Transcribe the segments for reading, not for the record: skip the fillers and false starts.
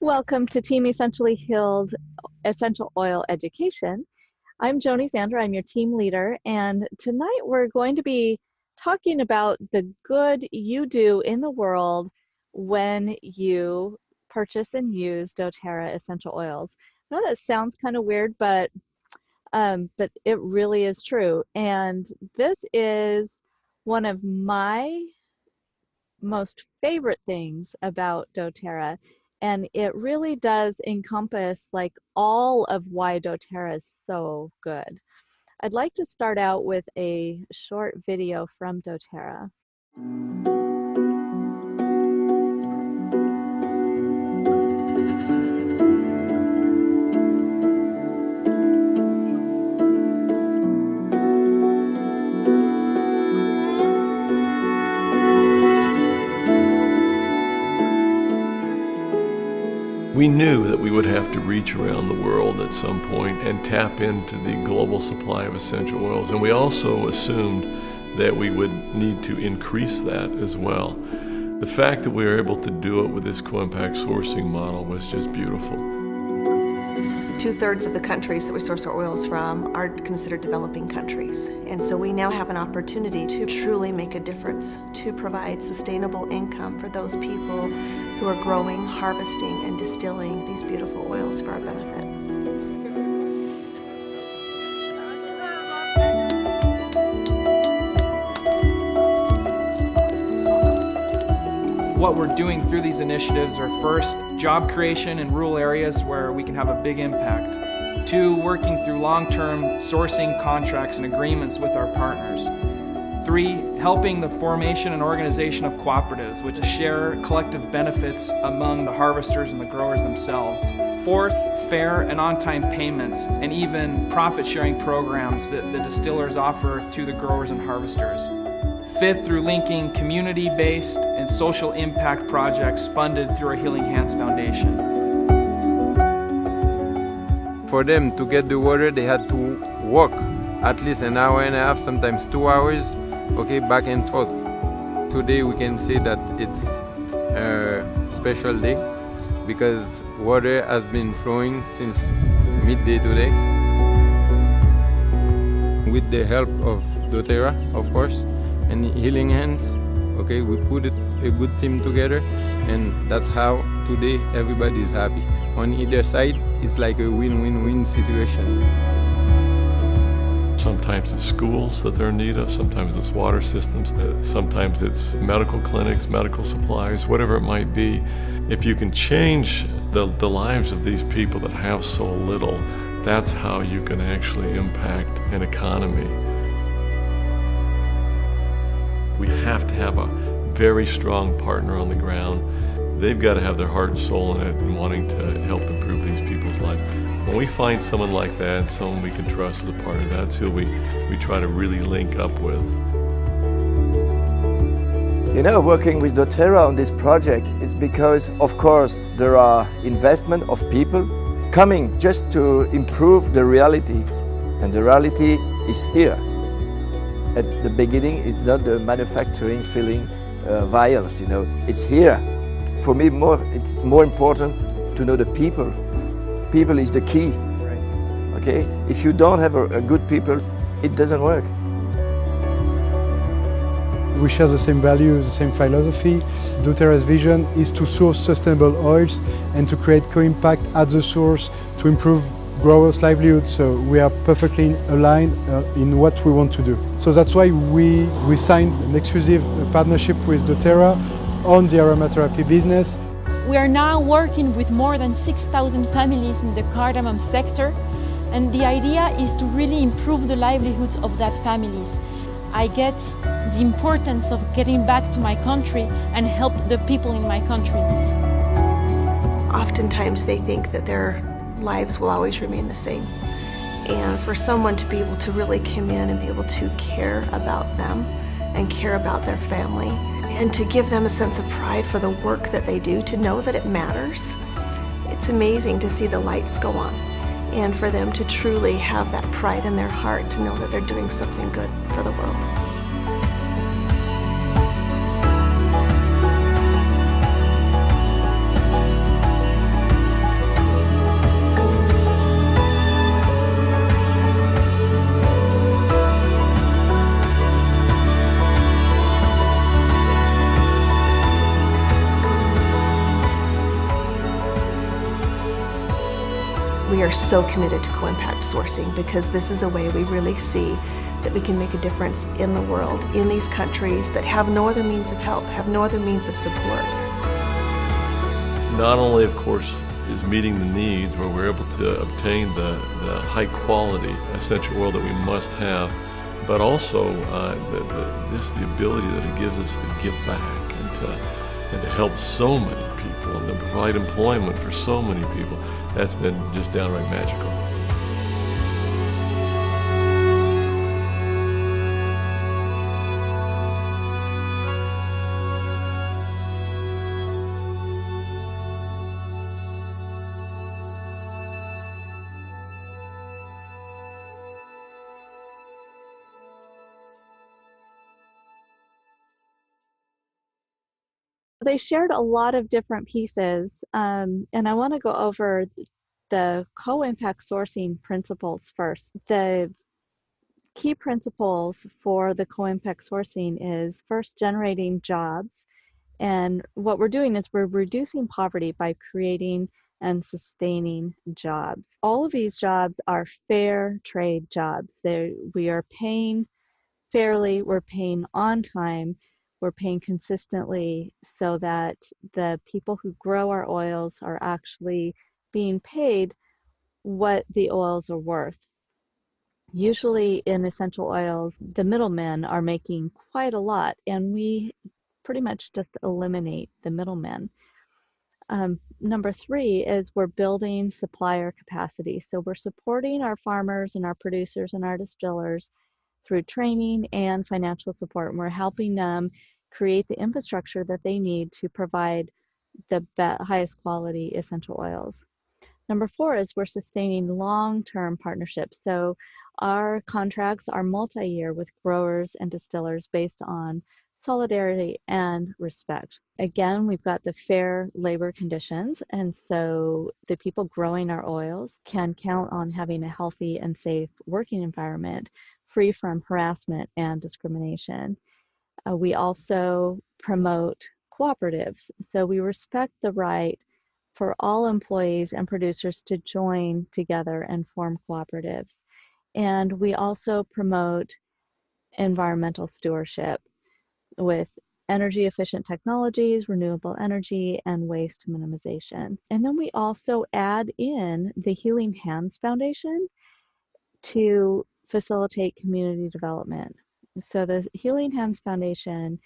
Welcome to Team Essentially Healed Essential Oil Education. I'm Joni Zander, I'm your team leader, and tonight we're going to be talking about the good you do in the world when you purchase and use doTERRA essential oils. I know that sounds kind of weird, but it really is true. And this is one of my most favorite things about doTERRA, and it really does encompass like all of why doTERRA is so good. I'd like to start out with a short video from doTERRA. We knew that we would have to reach around the world at some point and tap into the global supply of essential oils. And we also assumed that we would need to increase that as well. The fact that we were able to do it with this co-impact sourcing model was just beautiful. 2/3 of the countries that we source our oils from are considered developing countries. And so we now have an opportunity to truly make a difference, to provide sustainable income for those people who are growing, harvesting, and distilling these beautiful oils for our benefit. What we're doing through these initiatives are first, job creation in rural areas where we can have a big impact. 2, working through long-term sourcing contracts and agreements with our partners. 3, helping the formation and organization of cooperatives, which share collective benefits among the harvesters and the growers themselves. 4th, fair and on-time payments, and even profit-sharing programs that the distillers offer to the growers and harvesters. 5th, through linking community-based and social impact projects funded through our Healing Hands Foundation. For them to get the water, they had to walk at least an hour and a half, sometimes 2 hours, back and forth. Today we can say that it's a special day because water has been flowing since midday today. With the help of doTERRA, of course, and Healing Hands, we put a good team together, and that's how today everybody is happy. On either side, it's like a win-win-win situation. Sometimes it's schools that they're in need of, sometimes it's water systems, sometimes it's medical clinics, medical supplies, whatever it might be. If you can change the lives of these people that have so little, that's how you can actually impact an economy. We have to have a very strong partner on the ground. They've got to have their heart and soul in it and wanting to help improve these people's lives. When we find someone like that, someone we can trust as a partner, that's who we try to really link up with. You know, working with doTERRA on this project, it's because, of course, there are investment of people coming just to improve the reality. And the reality is here. At the beginning, it's not the manufacturing, filling vials, it's here. For me, it's more important to know the people. People is the key, okay? If you don't have a good people, it doesn't work. We share the same values, the same philosophy. doTERRA's vision is to source sustainable oils and to create co-impact at the source to improve growers' livelihoods. So we are perfectly aligned in what we want to do. So that's why we signed an exclusive partnership with doTERRA on the aromatherapy business. We are now working with more than 6,000 families in the cardamom sector, and the idea is to really improve the livelihoods of that families. I get the importance of getting back to my country and help the people in my country. Oftentimes they think that their lives will always remain the same. And for someone to be able to really come in and be able to care about them and care about their family and to give them a sense of pride for the work that they do, to know that it matters, it's amazing to see the lights go on and for them to truly have that pride in their heart to know that they're doing something good for the world. We are so committed to co-impact sourcing because this is a way we really see that we can make a difference in the world, in these countries that have no other means of help, have no other means of support. Not only, of course, is meeting the needs where we're able to obtain the high quality essential oil that we must have, but also just the ability that it gives us to give back and to help so many people and to provide employment for so many people. That's been just downright magical. They shared a lot of different pieces, and I want to go over the co-impact sourcing principles first. The key principles for the co-impact sourcing is first generating jobs. And what we're doing is we're reducing poverty by creating and sustaining jobs. All of these jobs are fair trade jobs. We are paying fairly, we're paying on time, we're paying consistently so that the people who grow our oils are actually being paid what the oils are worth. Usually in essential oils, the middlemen are making quite a lot, and we pretty much just eliminate the middlemen. Number 3 is we're building supplier capacity. So we're supporting our farmers and our producers and our distillers through training and financial support. And we're helping them create the infrastructure that they need to provide the highest quality essential oils. Number 4 is we're sustaining long-term partnerships. So our contracts are multi-year with growers and distillers based on solidarity and respect. Again, we've got the fair labor conditions, and so the people growing our oils can count on having a healthy and safe working environment free from harassment and discrimination. We also promote cooperatives. So we respect the right for all employees and producers to join together and form cooperatives. And we also promote environmental stewardship with energy efficient technologies, renewable energy, and waste minimization. And then we also add in the Healing Hands Foundation to facilitate community development. So the Healing Hands Foundation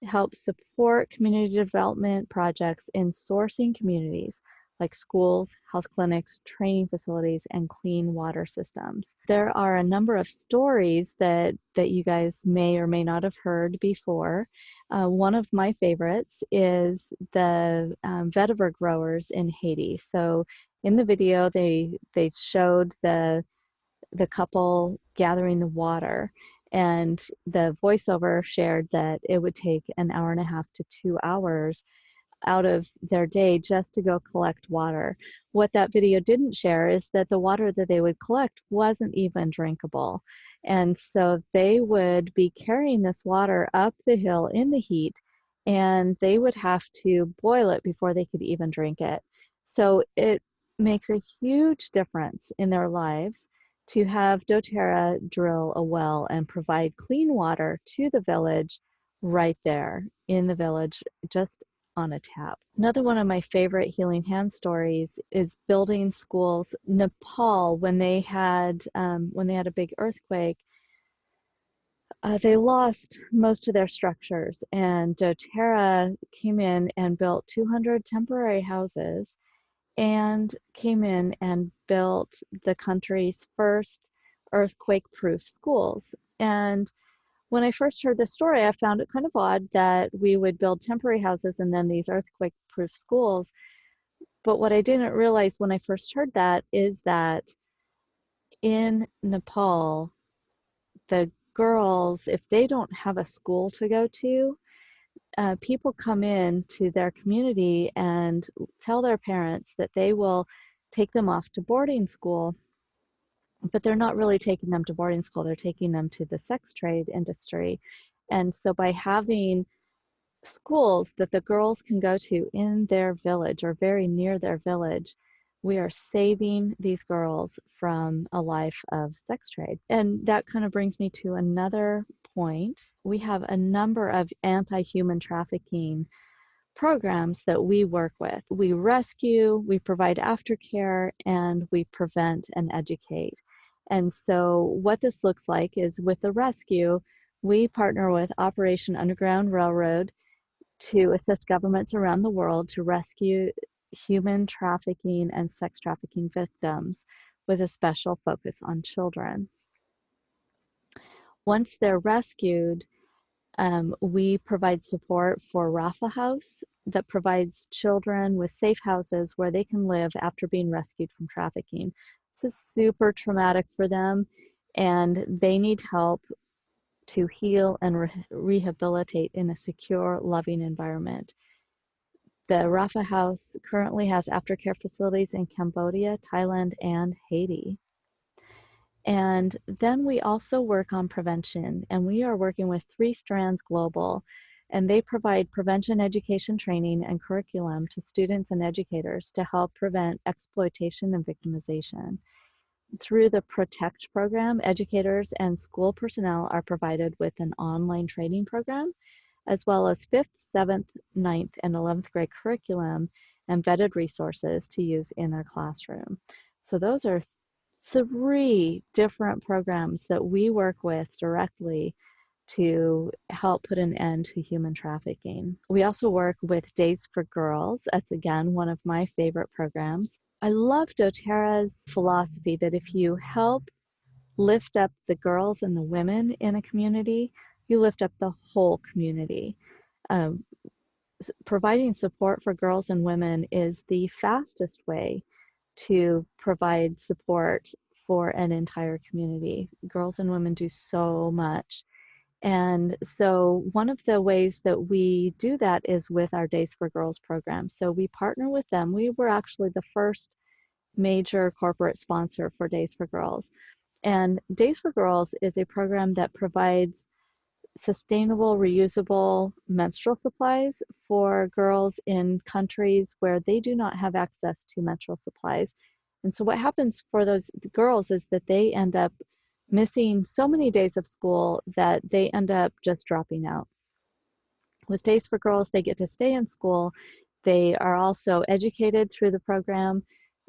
helps support community development projects in sourcing communities like schools, health clinics, training facilities, and clean water systems. There are a number of stories that you guys may or may not have heard before. One of my favorites is the vetiver growers in Haiti. So in the video, they showed the couple gathering the water, and the voiceover shared that it would take an hour and a half to 2 hours out of their day just to go collect water. What that video didn't share is that the water that they would collect wasn't even drinkable. And so they would be carrying this water up the hill in the heat, and they would have to boil it before they could even drink it. So it makes a huge difference in their lives to have dōTERRA drill a well and provide clean water to the village right there in the village, just on a tap. Another one of my favorite Healing Hand stories is building schools. Nepal, when they had a big earthquake, they lost most of their structures, and dōTERRA came in and built 200 temporary houses and came in and built the country's first earthquake-proof schools. And when I first heard this story, I found it kind of odd that we would build temporary houses and then these earthquake-proof schools. But what I didn't realize when I first heard that is that in Nepal, the girls, if they don't have a school to go to, people come in to their community and tell their parents that they will take them off to boarding school, but they're not really taking them to boarding school, they're taking them to the sex trade industry. And so by having schools that the girls can go to in their village or very near their village, we are saving these girls from a life of sex trade. And that kind of brings me to another point. We have a number of anti-human trafficking programs that we work with. We rescue, we provide aftercare, and we prevent and educate. And so what this looks like is with the rescue, we partner with Operation Underground Railroad to assist governments around the world to rescue human trafficking and sex trafficking victims with a special focus on children. Once they're rescued, we provide support for Rafa House that provides children with safe houses where they can live after being rescued from trafficking. This is super traumatic for them, and they need help to heal and rehabilitate in a secure, loving environment. The Rafa House currently has aftercare facilities in Cambodia, Thailand, and Haiti. And then we also work on prevention, and we are working with 3 Strands Global, and they provide prevention education training and curriculum to students and educators to help prevent exploitation and victimization. Through the PROTECT program, educators and school personnel are provided with an online training program, as well as 5th, 7th, 9th, and 11th grade curriculum and vetted resources to use in their classroom. So those are 3 different programs that we work with directly to help put an end to human trafficking. We also work with Days for Girls. That's, again, one of my favorite programs. I love dōTERRA's philosophy that if you help lift up the girls and the women in a community, you lift up the whole community. Providing support for girls and women is the fastest way to provide support for an entire community. Girls and women do so much. And so one of the ways that we do that is with our Days for Girls program. So we partner with them. We were actually the first major corporate sponsor for Days for Girls. And Days for Girls is a program that provides sustainable, reusable menstrual supplies for girls in countries where they do not have access to menstrual supplies. And so what happens for those girls is that they end up missing so many days of school that they end up just dropping out. With Days for Girls, they get to stay in school. They are also educated through the program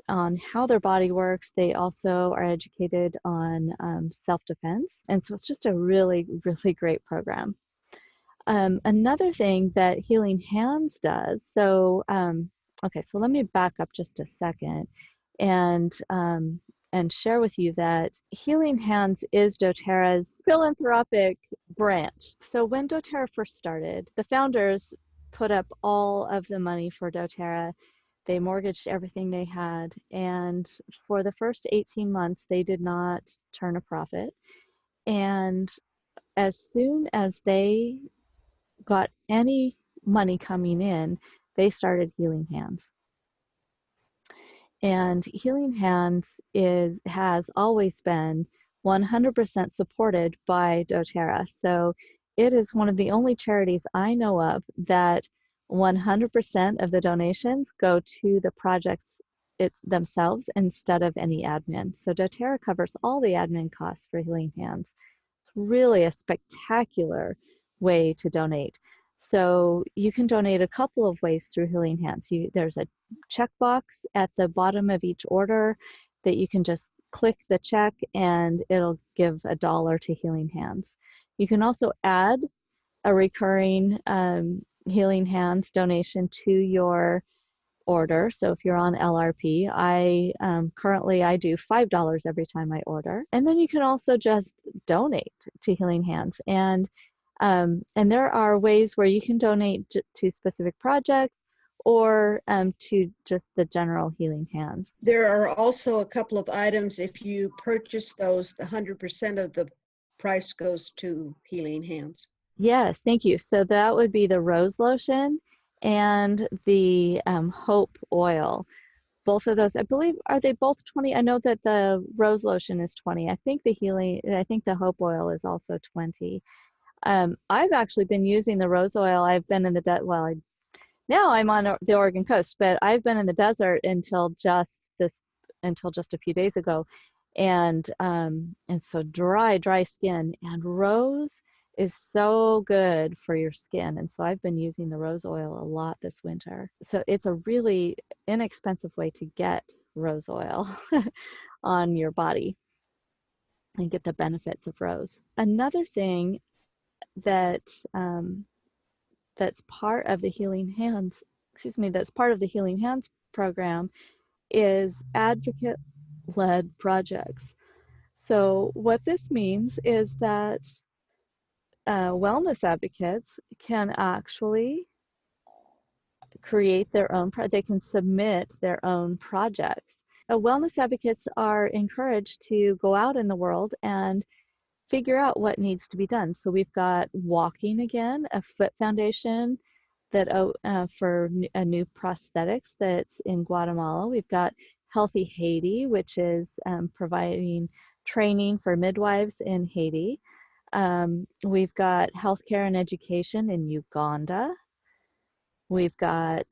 on how their body works. They also are educated on self-defense. And so it's just a really, really great program. Another thing that Healing Hands does, so, okay, so let me back up just a second and share with you that Healing Hands is dōTERRA's philanthropic branch. So when dōTERRA first started, the founders put up all of the money for dōTERRA. They mortgaged everything they had, and for the first 18 months, they did not turn a profit. And as soon as they got any money coming in, they started Healing Hands. And Healing Hands has always been 100% supported by dōTERRA. So it is one of the only charities I know of that 100% of the donations go to the projects themselves instead of any admin. So dōTERRA covers all the admin costs for Healing Hands. It's really a spectacular way to donate. So you can donate a couple of ways through Healing Hands. There's a checkbox at the bottom of each order that you can just click the check and it'll give $1 to Healing Hands. You can also add a recurring Healing Hands donation to your order. So if you're on LRP, currently I do $5 every time I order. And then you can also just donate to Healing Hands. And there are ways where you can donate to specific projects or to just the general Healing Hands. There are also a couple of items, if you purchase those, 100% of the price goes to Healing Hands. Yes, thank you. So that would be the rose lotion and the hope oil. Both of those, I believe, are they both 20? I know that the rose lotion is 20. I think the hope oil is also 20. I've actually been using the rose oil. I've been in the now I'm on the Oregon coast, but I've been in the desert until just this until just a few days ago, and so dry skin, and rose is so good for your skin. And so I've been using the rose oil a lot this winter. So it's a really inexpensive way to get rose oil on your body and get the benefits of rose. Another thing that that's part of the Healing Hands, that's part of the Healing Hands program is advocate-led projects. So what this means is that wellness advocates can actually create their own, they can submit their own projects. Wellness advocates are encouraged to go out in the world and figure out what needs to be done. So we've got Walking Again, a foot foundation that for a new prosthetics that's in Guatemala. We've got Healthy Haiti, which is providing training for midwives in Haiti. We've got Healthcare and Education in Uganda. We've got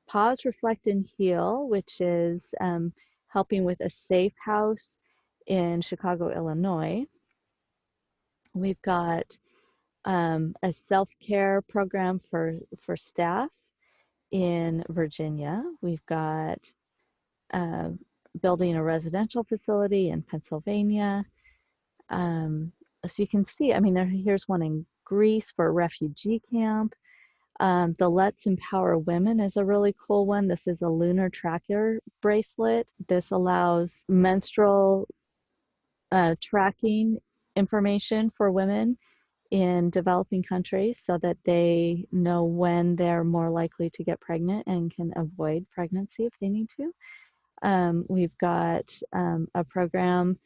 Pause, Reflect, and Heal, which is helping with a safe house in Chicago, Illinois. We've got a self-care program for staff in Virginia. We've got building a residential facility in Pennsylvania. So you can see, I mean, here's one in Greece for a refugee camp. The Let's Empower Women is a really cool one. This is a lunar tracker bracelet. This allows menstrual tracking information for women in developing countries so that they know when they're more likely to get pregnant and can avoid pregnancy if they need to. We've got a program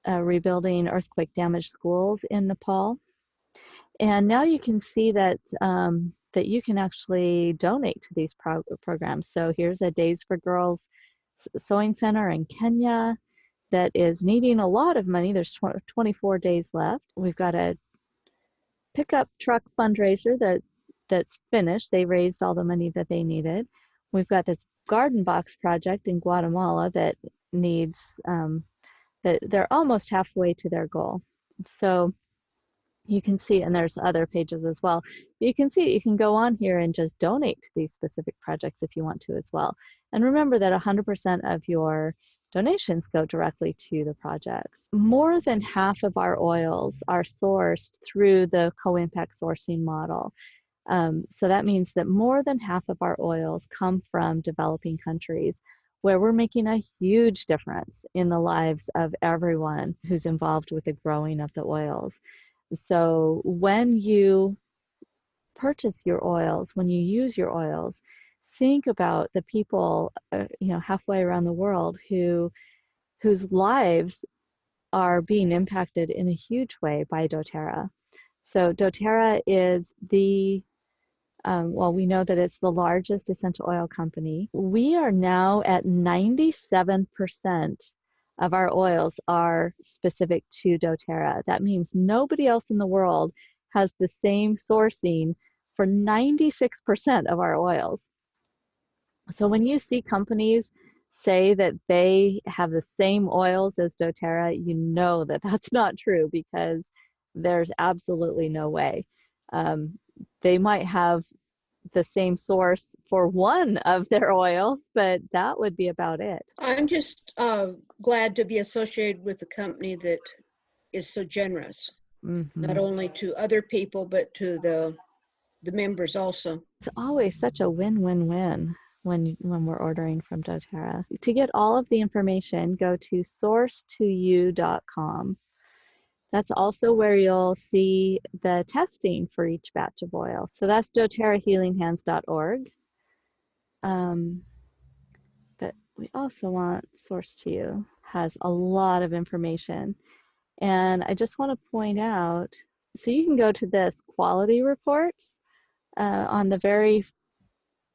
rebuilding earthquake damaged schools in Nepal. And now you can see that that you can actually donate to these programs. So here's a Days for Girls sewing center in Kenya that is needing a lot of money. There's 24 days left. We've got a pickup truck fundraiser that's finished. They raised all the money that they needed. We've got this garden box project in Guatemala that needs that they're almost halfway to their goal. So you can see, and there's other pages as well. You can see, you can go on here and just donate to these specific projects if you want to as well. And remember that 100% of your donations go directly to the projects. More than half of our oils are sourced through the co-impact sourcing model. So that means that more than half of our oils come from developing countries where we're making a huge difference in the lives of everyone who's involved with the growing of the oils. So when you purchase your oils, when you use your oils, think about the people, halfway around the world whose lives are being impacted in a huge way by dōTERRA. So dōTERRA is we know that it's the largest essential oil company. We are now at 97% of our oils are specific to dōTERRA. That means nobody else in the world has the same sourcing for 96% of our oils. So when you see companies say that they have the same oils as dōTERRA, you know that that's not true, because there's absolutely no way. They might have the same source for one of their oils, but that would be about it. I'm just glad to be associated with a company that is so generous, not only to other people, but to the members also. It's always such a win-win-win when we're ordering from dōTERRA. To get all of the information, go to source2you.com. That's also where you'll see the testing for each batch of oil. So that's doTERRAHealingHands.org. But we also want Source2You. Has a lot of information. And I just want to point out, so you can go to this quality reports on the very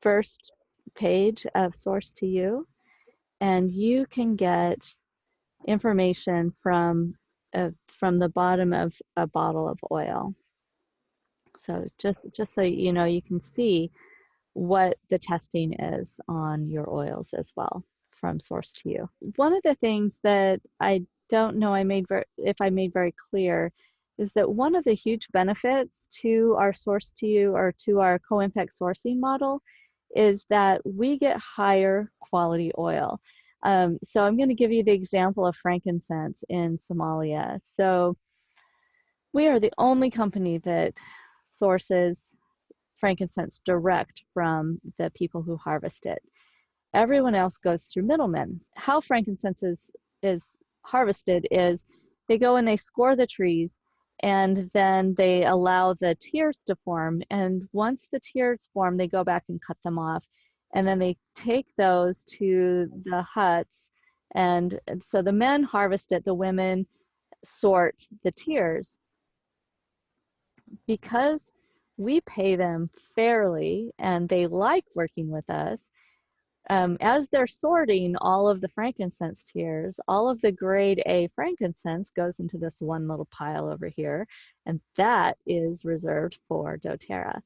first page of Source2You, and you can get information from the bottom of a bottle of oil. So just so you know, you can see what the testing is on your oils as well from source to you. One of the things that I don't know if I made very clear is that one of the huge benefits to our source to you or to our co-impact sourcing model is that we get higher quality oil. So I'm going to give you the example of frankincense in Somalia. So we are the only company that sources frankincense direct from the people who harvest it. Everyone else goes through middlemen. How frankincense is harvested is they go and they score the trees, and then they allow the tears to form. And once the tears form, they go back and cut them off. And then they take those to the huts. And so the men harvest it, the women sort the tears. Because we pay them fairly and they like working with us, as they're sorting all of the frankincense tiers, all of the grade A frankincense goes into this one little pile over here, and that is reserved for doTERRA.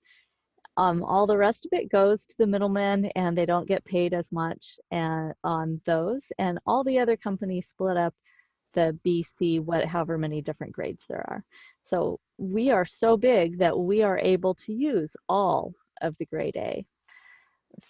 All the rest of it goes to the middlemen, and they don't get paid as much on those, and all the other companies split up the B, C, however many different grades there are. So we are so big that we are able to use all of the grade A.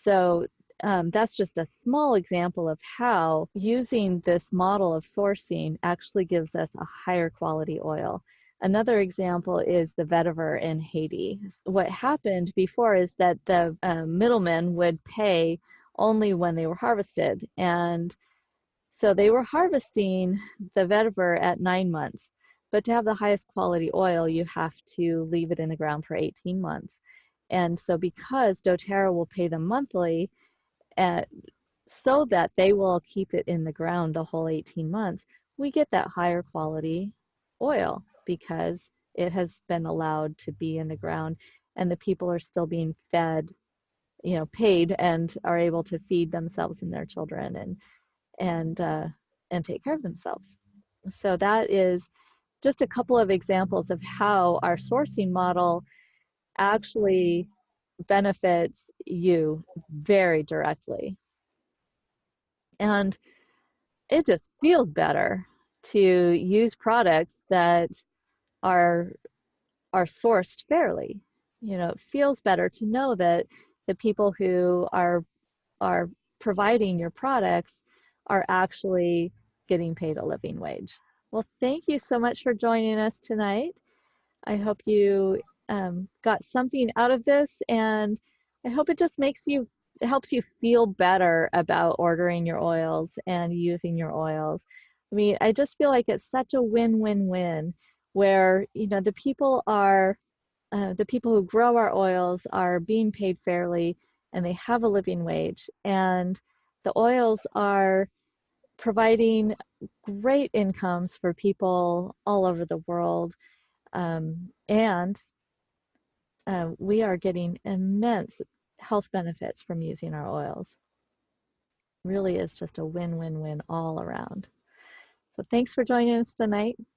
So that's just a small example of how using this model of sourcing actually gives us a higher quality oil. Another example is the vetiver in Haiti. What happened before is that the middlemen would pay only when they were harvested. And so they were harvesting the vetiver at 9 months. But to have the highest quality oil, you have to leave it in the ground for 18 months. And so because doTERRA will pay them monthly, so that they will keep it in the ground the whole 18 months, we get that higher quality oil because it has been allowed to be in the ground, and the people are still being fed, paid, and are able to feed themselves and their children and take care of themselves. So that is just a couple of examples of how our sourcing model actually benefits you very directly. And it just feels better to use products that are sourced fairly. It feels better to know that the people who are providing your products are actually getting paid a living wage. Well, thank you so much for joining us tonight. I hope you got something out of this, and I hope it just helps you feel better about ordering your oils and using your oils. I mean, I just feel like it's such a win-win-win where, the people who grow our oils are being paid fairly and they have a living wage, and the oils are providing great incomes for people all over the world. And we are getting immense health benefits from using our oils. Really is just a win-win-win all around. So thanks for joining us tonight.